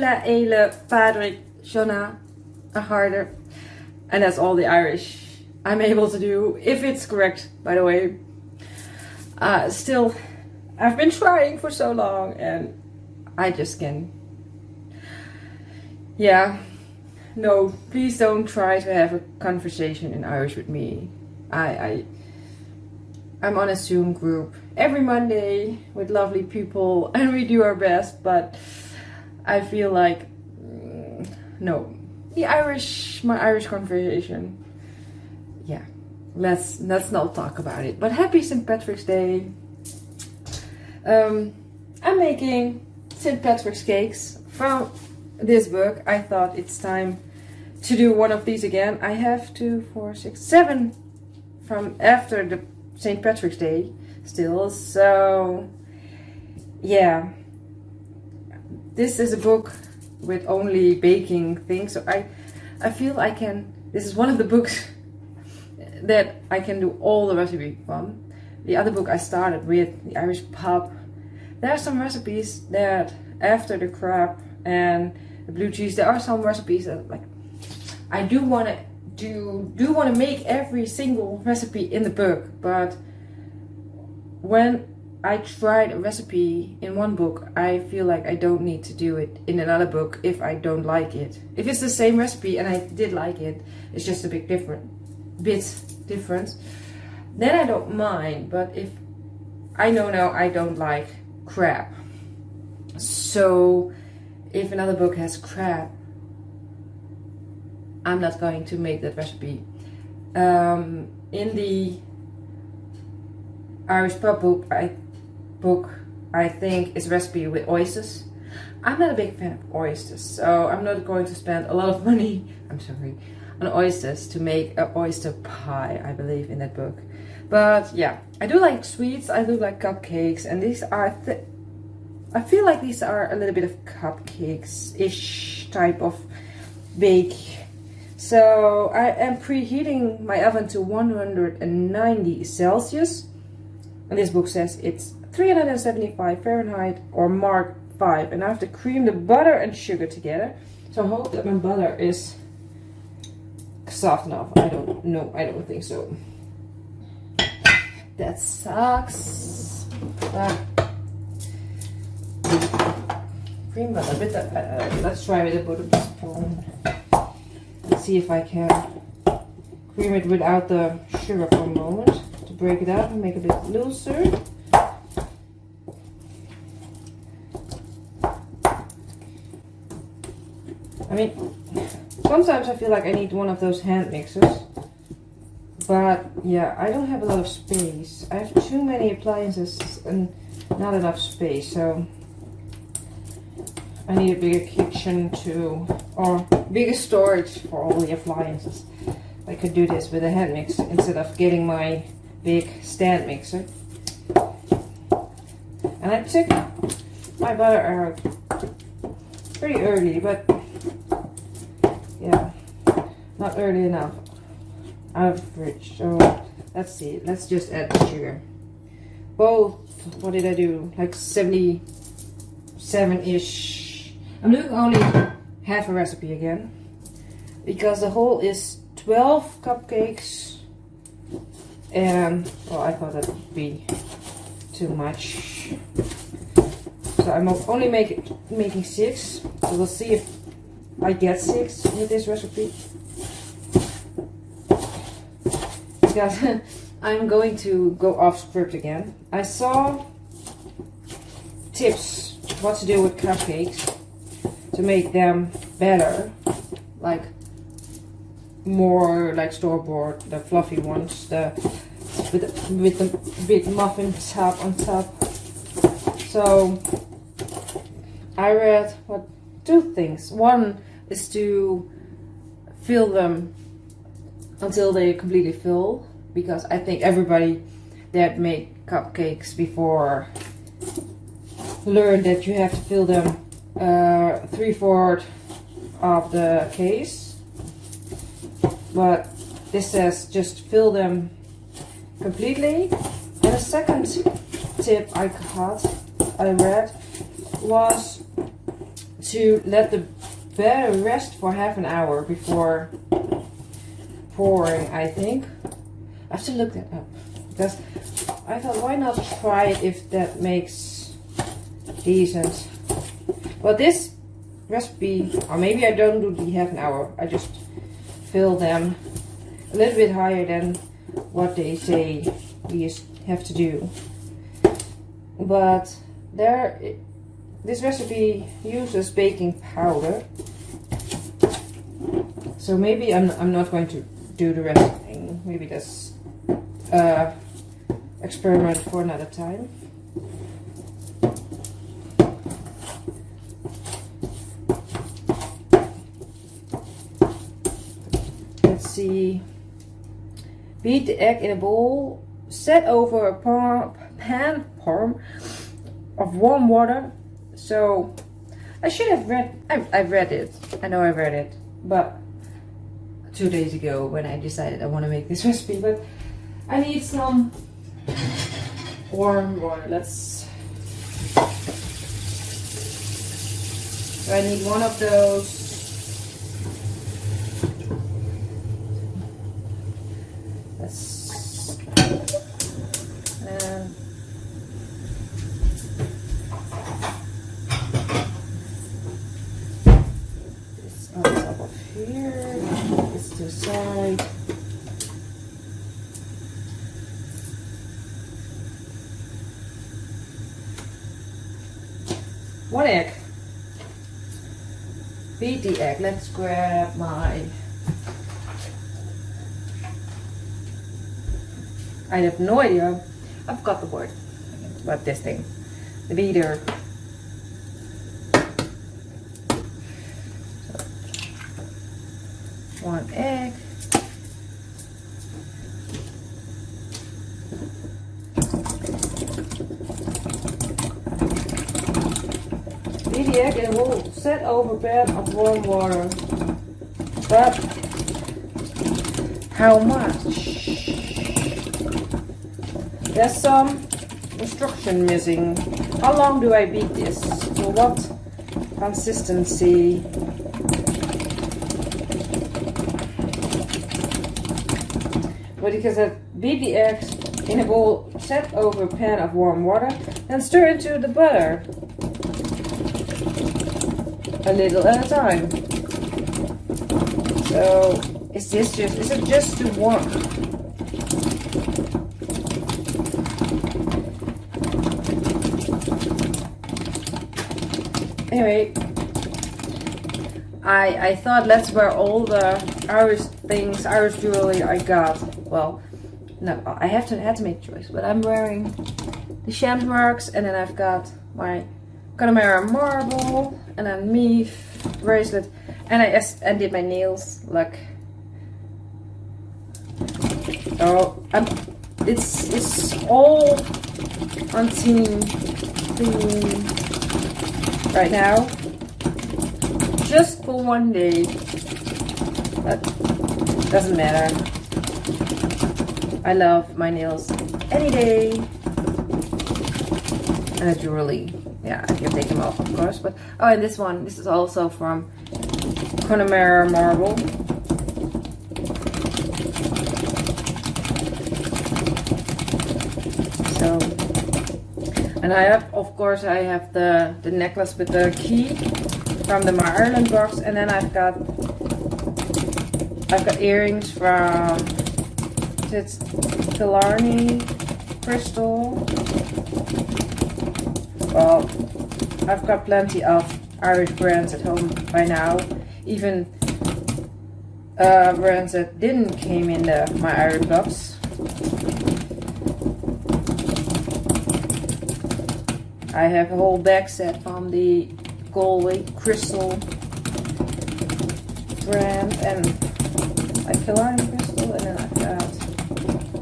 Ila, Ele, Patrick, Shona, Harder. And that's all the Irish I'm able to do, if it's correct, by the way. Still, I've been trying for so long and I just can. Yeah, no, please don't try to have a conversation in Irish with me. I'm on a Zoom group every Monday with lovely people and we do our best, but I feel like, no, my Irish conversation. Yeah, let's not talk about it. But happy St. Patrick's Day. I'm making St. Patrick's cakes from this book. I thought it's time to do one of these again. I have 2, 4, 6, 7 from after the St. Patrick's Day still. So yeah, this is a book with only baking things. So I feel I can. This is one of the books that I can do all the recipe from. The other book I started with, the Irish pub. There are some recipes that after the crab and the blue cheese, there are some recipes that like I do want to make every single recipe in the book, but when I tried a recipe in one book, I feel like I don't need to do it in another book if I don't like it. If it's the same recipe and I did like it, it's just a bit different, then I don't mind. But if I know now I don't like crab, so if another book has crab, I'm not going to make that recipe. In the Irish pub book, I think is recipe with oysters. I'm not a big fan of oysters, so I'm not going to spend a lot of money, on oysters to make an oyster pie, I believe, in that book. But yeah, I do like sweets, I do like cupcakes, and these are, I feel like these are a little bit of cupcakes-ish type of bake. So I am preheating my oven to 190 Celsius. And this book says it's 375 Fahrenheit or Mark 5. And I have to cream the butter and sugar together. So I hope that my butter is soft enough. I don't know. I don't think so. That sucks. Cream butter. Let's try with a butter spoon. Let's see if I can cream it without the sugar for a moment. Break it up and make it a bit looser. I mean, sometimes I feel like I need one of those hand mixers, but yeah, I don't have a lot of space. I have too many appliances and not enough space, so I need a bigger kitchen too, or bigger storage for all the appliances. I could do this with a hand mixer instead of getting my big stand mixer. And I took my butter out pretty early, but yeah, not early enough out of the fridge. So let's see, let's just add the sugar. Both, what did I do? Like 77-ish. I'm doing only half a recipe again because the whole is 12 cupcakes. And well, I thought that would be too much, so I'm only making 6. So we'll see if I get 6 with this recipe, because I'm going to go off script again. I saw tips what to do with cupcakes to make them better, like more like store-bought, the fluffy ones, with the big muffin top on top. So I read 2 things. One is to fill them until they completely fill, because I think everybody that made cupcakes before learned that you have to fill them 3/4 of the case. But this says just fill them completely. And the second tip I read was to let the batter rest for half an hour before pouring, I think. I have to look that up because I thought, why not try it if that makes decent. But this recipe, or maybe I don't do the half an hour, I just fill them a little bit higher than what they say we have to do. But this recipe uses baking powder, so maybe I'm not going to do the rest of the thing. Maybe that's experiment for another time. Let's see. Beat the egg in a bowl. Set over a pan of warm water. So I should have read. I've read it. I know I read it, but 2 days ago when I decided I want to make this recipe. But I need some warm water. So I need one of those. Here, this to the side. One egg. Beat the egg. Let's grab my. I have no idea. I've got the word. But this thing, the beater. One egg. Beat the egg in a bowl. Set over a pan of warm water. But how much? There's some instruction missing. How long do I beat this? For what consistency? But because I beat the eggs in a bowl, set over a pan of warm water, then stir into the butter a little at a time. So is it just too warm? Anyway, I thought that's where all the Irish jewelry I got. Well, no, I had to make a choice. But I'm wearing the shamrocks, and then I've got my Connemara marble, and then me bracelet, and I did my nails. Look. Oh, it's all on theme right now. Just for one day. But doesn't matter. I love my nails any day. And the jewelry. Yeah, I can take them off, of course. But oh, and this is also from Connemara marble. So, and I have, of course, the necklace with the key from the My Ireland box, and then I've got earrings from Killarney crystal. Well, I've got plenty of Irish brands at home by now, even brands that didn't came in the My Ireland box. I have a whole bag set from the Galway crystal brand, and I Killarney crystal, and then I've got,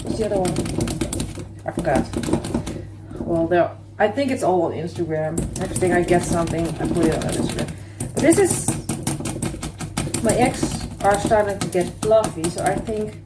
what's the other one? I forgot. Well, I think it's all on Instagram. Everything I get something, I put it on Instagram. But this is, my eggs are starting to get fluffy, so I think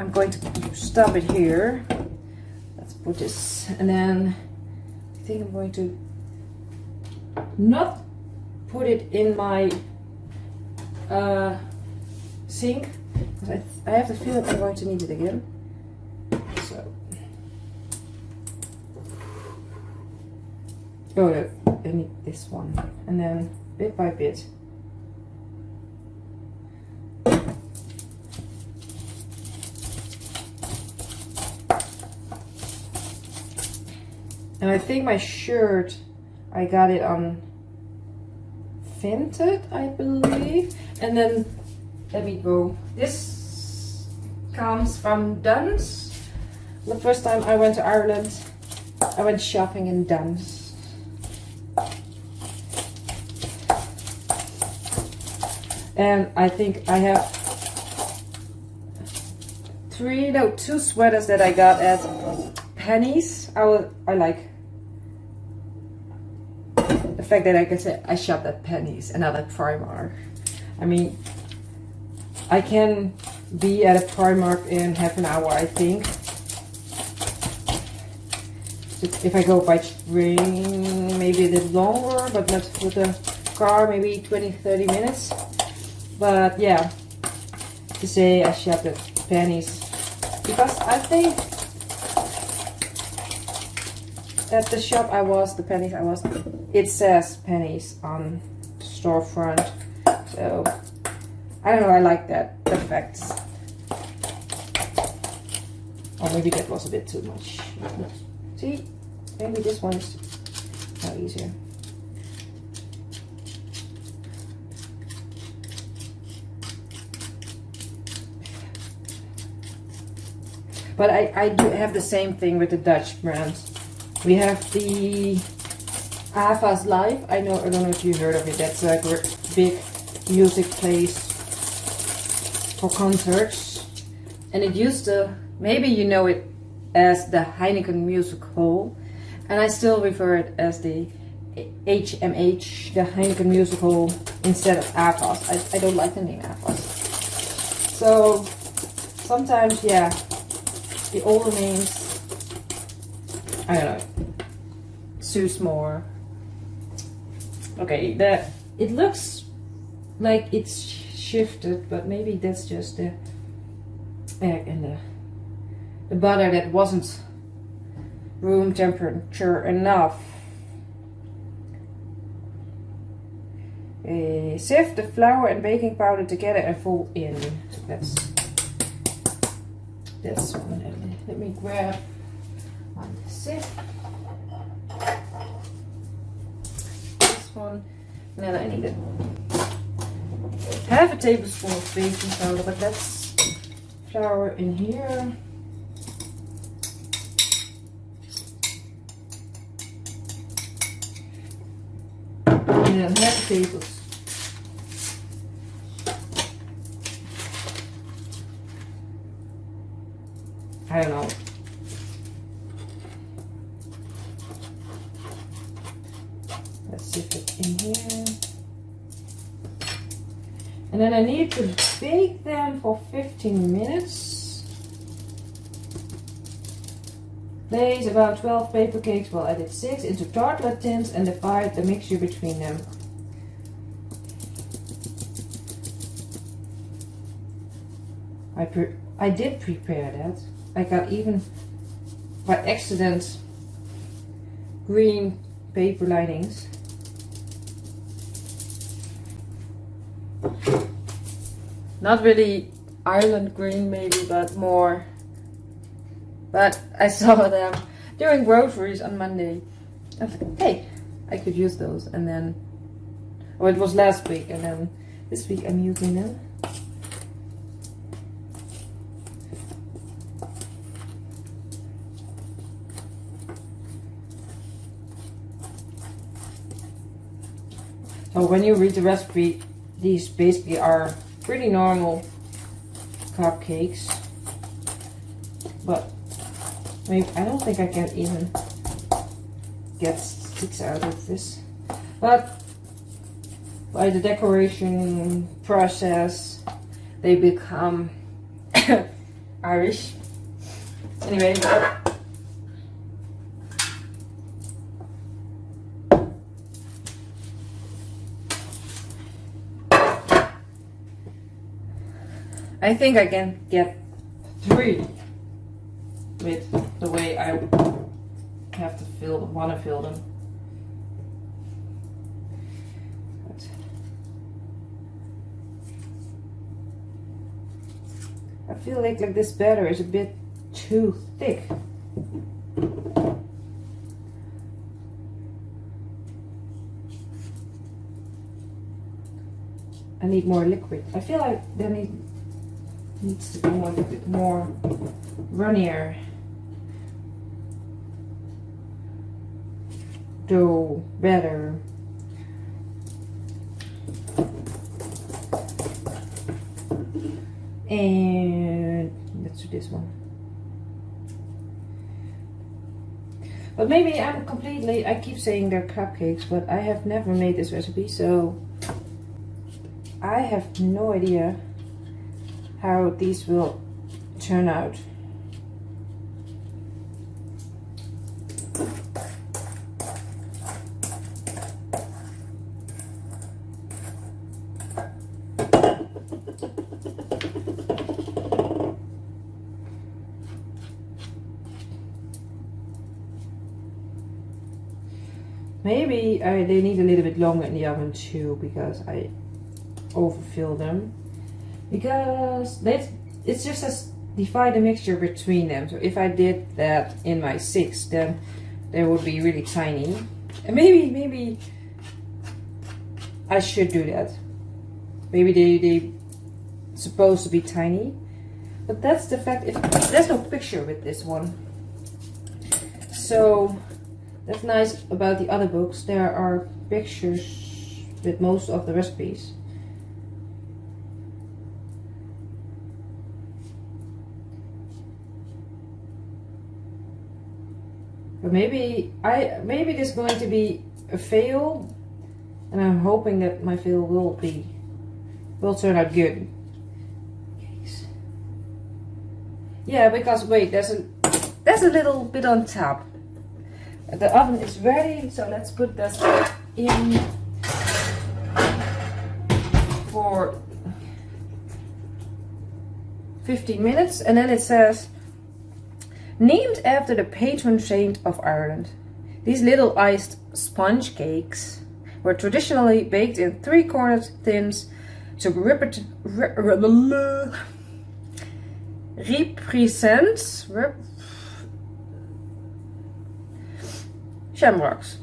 I'm going to stop it here. Let's put this, and then I think I'm going to not put it in my sink. I have the feeling I'm going to need it again. So, oh, I need this one, and then bit by bit. And I think my shirt, I got it on Vinted, I believe. And then, let me go. This comes from Duns. The first time I went to Ireland, I went shopping in Duns. And I think I have two sweaters that I got at Pennies. I like the fact that I can say I shopped at Pennies and not at Primark. I mean, I can be at a Primark in half an hour, I think. If I go by train, maybe a little longer, but not with a car, maybe 20-30 minutes. But yeah, to say I shopped at Pennies, because I think at the shop the Pennies I was, it says Pennies on the storefront. So, I don't know, I like that, the facts. Or maybe that was a bit too much. See, maybe this one's now easier. But I do have the same thing with the Dutch brand. We have the Ava's Live. I don't know if you heard of it. That's a big music place for concerts. And it used to, maybe you know it as the Heineken Music Hall. And I still refer it as the HMH, the Heineken Music Hall, instead of Ava's. I don't like the name Ava's. So, sometimes, yeah, the older names, I don't know, suits more. Okay, it looks like it's shifted, but maybe that's just the egg and the butter that wasn't room temperature enough. Sift the flour and baking powder together and fold in. That's this one. Let me grab one sift. This one. And then I need half a tablespoon of baking powder, but that's flour in here. And then half a tablespoon. I don't know. Let's sift it in here. And then I need to bake them for 15 minutes. Place about 12 paper cakes, well I did 6, into tartlet tins and divide the mixture between them. I did prepare that. I got even by accident green paper linings. Not really Ireland green maybe, but more. But I saw them doing groceries on Monday. I was like, hey, I could use those. And then, it was last week, and then this week I'm using them. So when you read the recipe, these basically are pretty normal cupcakes, but maybe I don't think I can even get sticks out of this. But by the decoration process, they become Irish. Anyway. I think I can get 3 with the way I have to want to fill them. I feel like this batter is a bit too thick. I need more liquid. I feel like there needs to be a bit more runnier dough batter. And let's do this one. But maybe I keep saying they're cupcakes, but I have never made this recipe, so I have no idea how these will turn out. Maybe they need a little bit longer in the oven too, because I overfill them. Because it's just a divide the mixture between them. So if I did that in my 6, then they would be really tiny. And maybe I should do that. Maybe they supposed to be tiny. But that's the fact. There's no picture with this one. So that's nice about the other books. There are pictures with most of the recipes. But maybe this is going to be a fail, and I'm hoping that my fail will turn out good. Yeah, because wait, there's a little bit on top. The oven is ready, so let's put this in for 15 minutes, and then it says, named after the patron saint of Ireland, these little iced sponge cakes were traditionally baked in 3-cornered tins to represent shamrocks.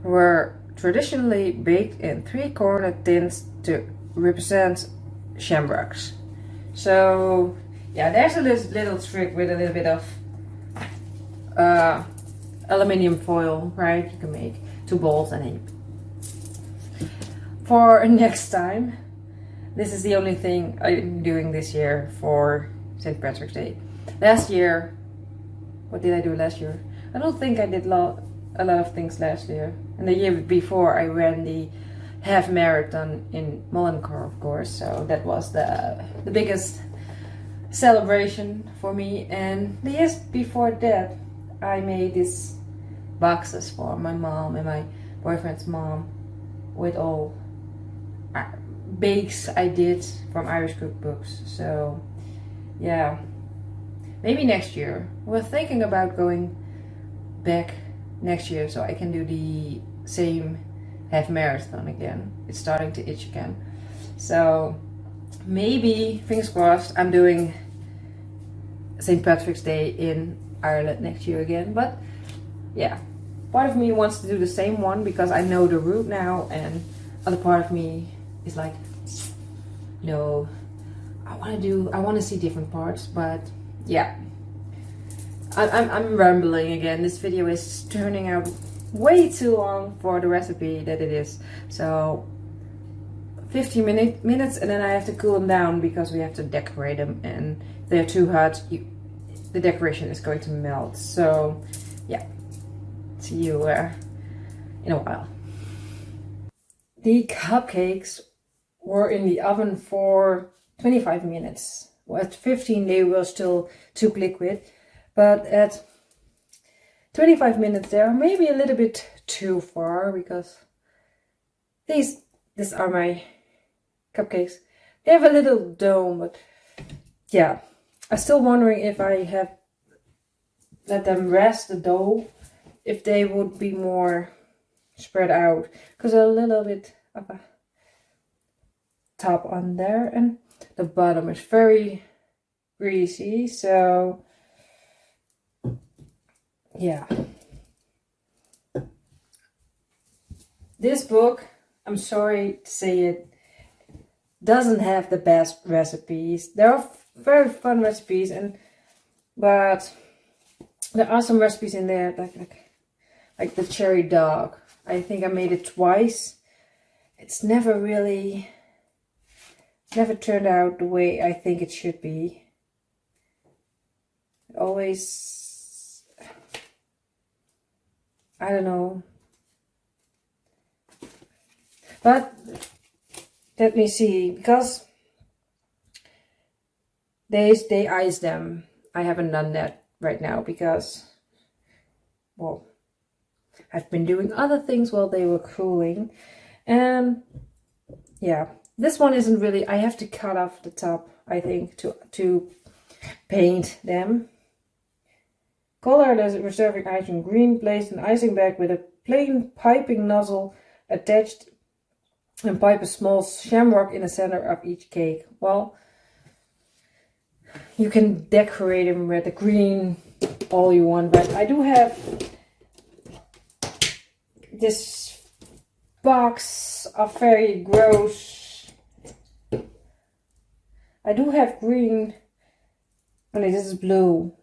Were traditionally baked in 3-cornered tins to represent shamrocks. So yeah, there's a little trick with a little bit of aluminium foil, right? You can make 2 balls and then for next time. This is the only thing I'm doing this year for St. Patrick's Day. Last year, what did I do last year? I don't think I did a lot of things last year. And the year before I ran the half marathon in Mullingar, of course. So that was the biggest celebration for me. And the years before that, I made these boxes for my mom and my boyfriend's mom with all bakes I did from Irish cookbooks. So yeah, maybe next year. We're thinking about going back next year so I can do the same half marathon again. It's starting to itch again. So maybe, fingers crossed, I'm doing St. Patrick's Day in Ireland next year again. But yeah, part of me wants to do the same one because I know the route now, and other part of me is like, no, I want to see different parts. But yeah, I'm rambling again. This video is turning out way too long for the recipe that it is. So 15 minutes and then I have to cool them down because we have to decorate them, and if they're too hot, the decoration is going to melt. So yeah, see you in a while. The cupcakes were in the oven for 25 minutes. At 15 they were still too liquid, but at 25 minutes they're maybe a little bit too far, because these are my cupcakes. They have a little dome, but yeah. I'm still wondering if I have let them rest the dough, if they would be more spread out. Because a little bit of a top on there, and the bottom is very greasy, so yeah. This book, I'm sorry to say it, doesn't have the best recipes. There are very fun recipes, but there are some recipes in there like the cherry dog. I think I made it twice. It's never turned out the way I think it should be. It always, I don't know. But let me see, because they ice them. I haven't done that right now because, well, I've been doing other things while they were cooling. And yeah, this one isn't really, I have to cut off the top, I think, to paint them. Color the reserving icing green, place an icing bag with a plain piping nozzle attached, and pipe a small shamrock in the center of each cake. Well, you can decorate them with the green all you want, but I do have this box of very gross. I do have green. Oh no, this is blue.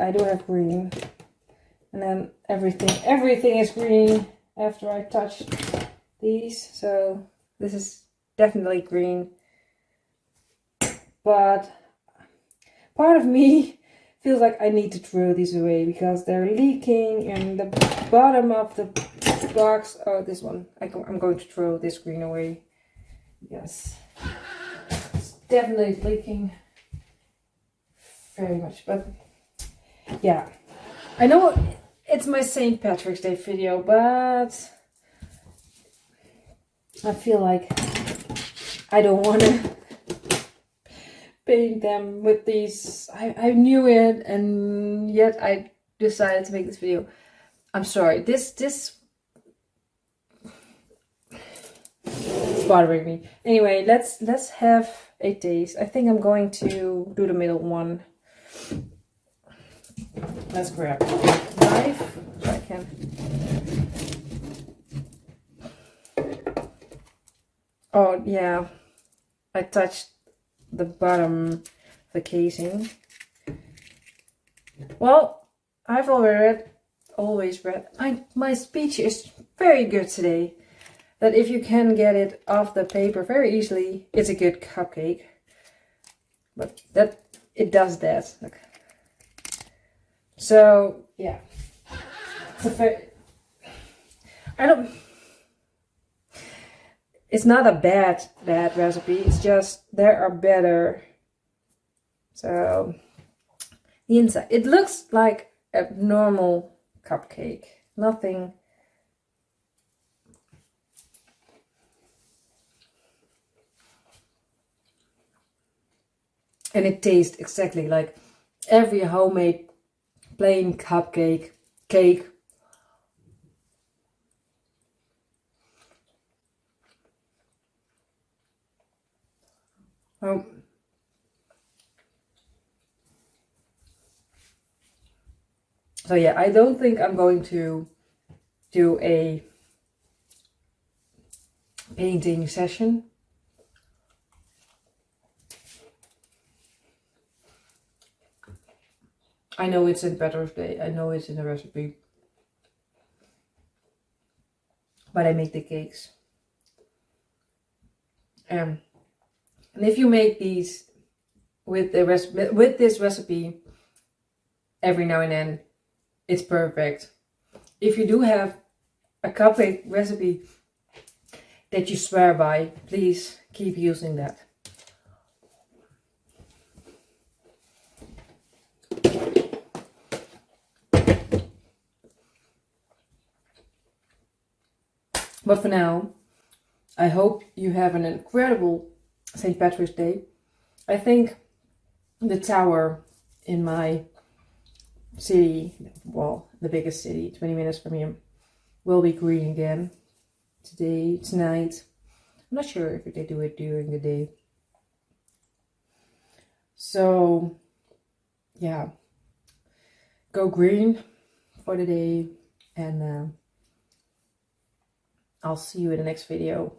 I do have green, and then everything is green after I touch these. So this is definitely green, but part of me feels like I need to throw these away because they're leaking in the bottom of the box. Oh, this one, I'm going to throw this green away. Yes, it's definitely leaking very much, but yeah, I know it's my St. Patrick's Day video, but I feel like I don't want to paint them with these. I knew it, and yet I decided to make this video. I'm sorry, this is bothering me. Anyway, let's have a taste. I think I'm going to do the middle one. Let's grab a knife so I can. Oh yeah, I touched the bottom of the casing. Well, I've always read. My speech is very good today. That if you can get it off the paper very easily, it's a good cupcake. But that it does that. Look. So yeah, it's not a bad recipe. It's just there are better. So the inside, it looks like a normal cupcake. Nothing. And it tastes exactly like every homemade plain cupcake cake. So yeah, I don't think I'm going to do a painting session. I know it's in Patrick's Day. I know it's in the recipe. But I make the cakes. And if you make these with this recipe every now and then, it's perfect. If you do have a cupcake recipe that you swear by, please keep using that. But for now, I hope you have an incredible St. Patrick's Day. I think the tower in my city, well, the biggest city, 20 minutes from here, will be green again tonight. I'm not sure if they do it during the day. So, yeah, go green for the day, and I'll see you in the next video.